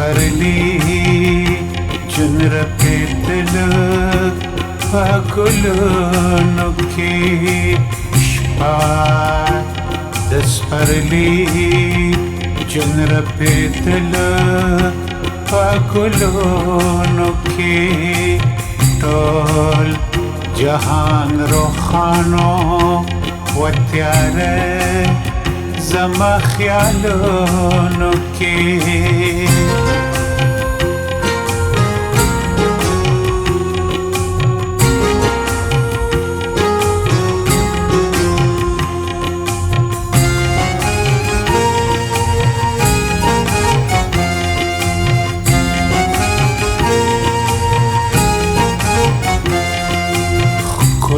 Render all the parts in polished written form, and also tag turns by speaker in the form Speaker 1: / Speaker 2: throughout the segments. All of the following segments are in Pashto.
Speaker 1: سپرلی جون رپیدل پاگلونو کی شپا د سپرلی جون رپیدل پاگلونو کی ټول جهان روخانو و تیاره زما خیالونو کی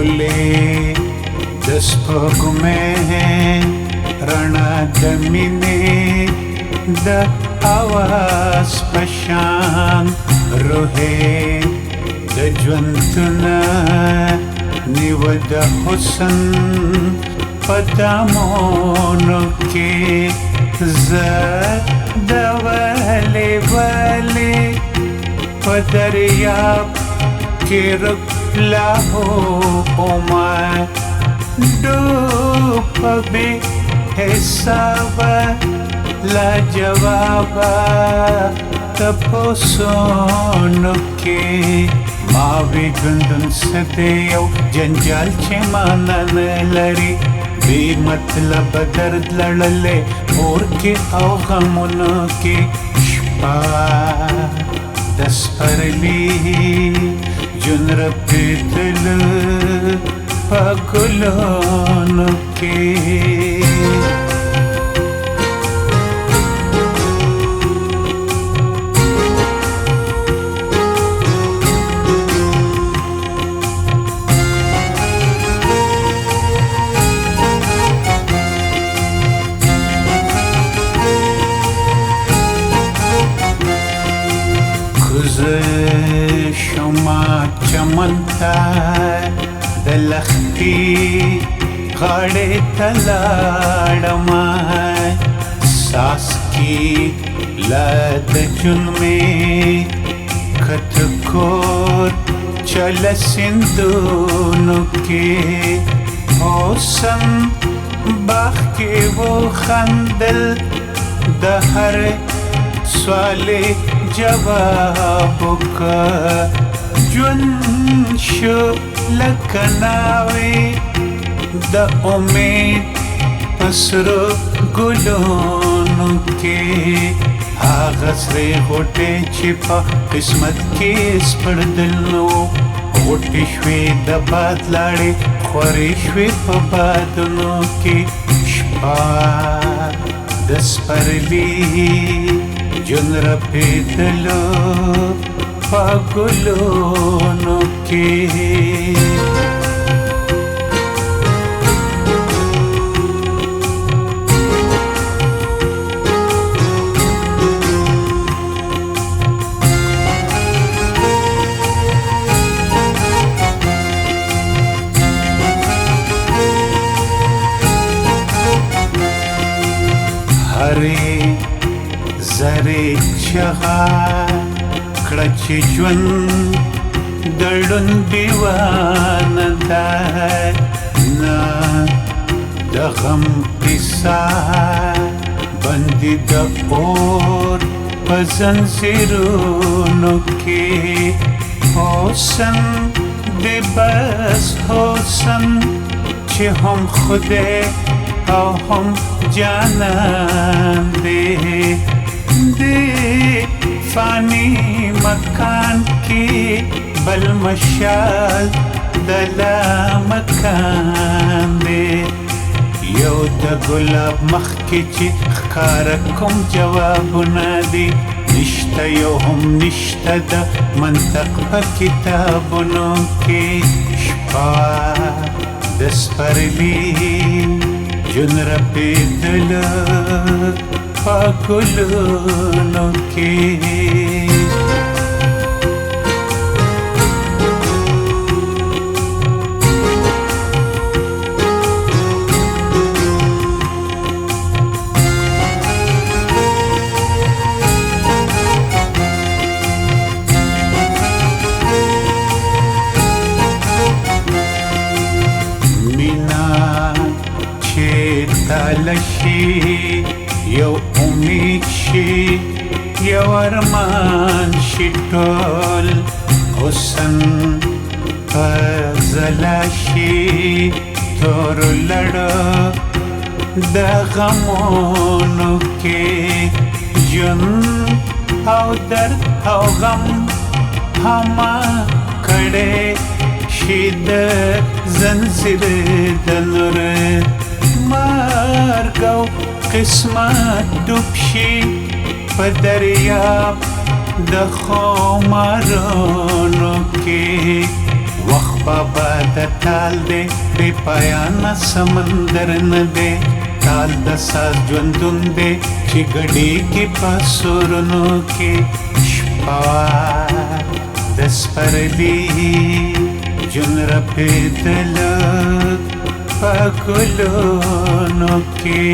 Speaker 1: خلې د سپوږمۍ رڼا د مینې د اواز په شان روحي د ژوندونه نیوه د حسن په دامونو کې زه د ولې په دریاب کې لاهوما ډوب بې حسابه لاجوابه تپوسونو کې ما وی ژوندون څه دی یو جنجال چې مانا نه لري بې مطلبه درد لړلی اور کې او غمونو کې شپه د سپرلي جون رپیدل په ګلونو کې شما چمن ته د لښتې غاړې ته لاړمه څاڅکي له د جون مې کته کور چله سیندونو کې حسن باغ کې وخندل د هر سوالې جواب وکړه ژوند شو لکه ناوې د امید په سرو ګلونو کې هغه سرې غوټې چې په قسمت کې سپړدل نو غوټې شوې د باد لاړې خورې شوې په بادونو کې شپه د سپرلي جون رپیدل په ګلونو کې هرې زرې چغه کړه چې ژوند د ړوند دیوانه ده نه د غم قصه بندي د اور په زنځیرونو کې حسن د بس حسن چې هم خدای او هم جانان دی فانی مکان کی بل مشال دلا مکان دی یو د ګلاب مخ کې چې ښکاره کوم جوابونه دي نشته یو هم نشته د منطق په کتابونو کې شپه د سپرلي جون رپیدل په ګلونو کې خوشحال شي یو امید شي یو ارمان شي ټول حسن پزلا شي تور لړو د غمونو کې جون او درد او غم هما کړي شي د زنځیر د نور مرګ او قسمت ډوب شي په دریاب د خمارونو کې وخت بابا د ټال دی بې پایانه سمندر نه دی ټال د ساز ژوندون دی چې ګډېږي په سورونو کې شپه د سپرلي جون رپېدله په ګلونو کې